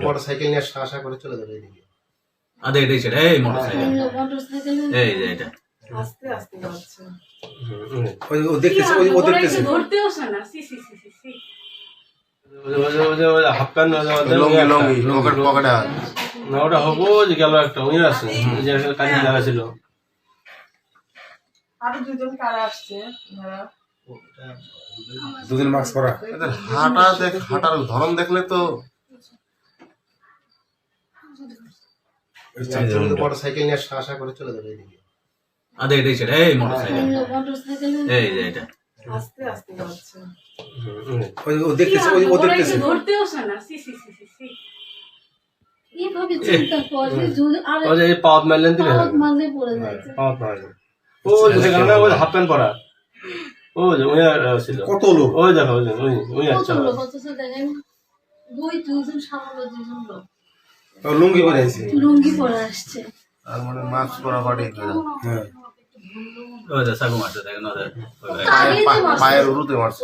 Motorcycle নিয়ে আশা করে চলে যাবে এদিকে। আদে এটাই সেটা, এই মোটরসাইকেল, এই যে এটা আস্তে আস্তে যাচ্ছে। ও দেখতেছে, ও দেখতেছে। ধরতেও আসে না। সি সি সি সি সি। হাফ প্যান্ট লঙ্গি লঙ্গি পকেটে আছে। না ওটা হবো যে গেল একটা উনি আছে যে কাজে লাগা ছিল। আরো দুজন কারা আসছে দুদিন মাস্ক পরা। এদের হাঁটার ধরন দেখলে তো মোটরসাইকেল নিয়ে আশা করে চলে যাবে এদিকে। আদে এটাই সেটা, এই মোটরসাইকেল, এই যে এটা আস্তে আস্তে যাচ্ছে। ও দেখতেছে, ও দেখতেছে। ধরতেও আসে না। সি সি সি সি সি। এইভাবে চিন্তা করে ও যে পাওয়ার মারলেন দিলে মাঝে পড়ে যাচ্ছে। পাওয়ার মারলেন ও যে কারণে ওই হাফ প্যান্ট পরা ও যে উনি ছিল কত লোক ওই দেখো ওই আচ্ছা কত লোক অথচ দেখেন দুজন সামনে দুজন লোক লুঙ্গি পরে আছে। লুঙ্গি পরে আসছে। আর মানে মাস্ক পরা বাড়ি। হ্যাঁ ওই যে সাগু মারছে দেখেন ওদের পায়ের উরুতে মারছে।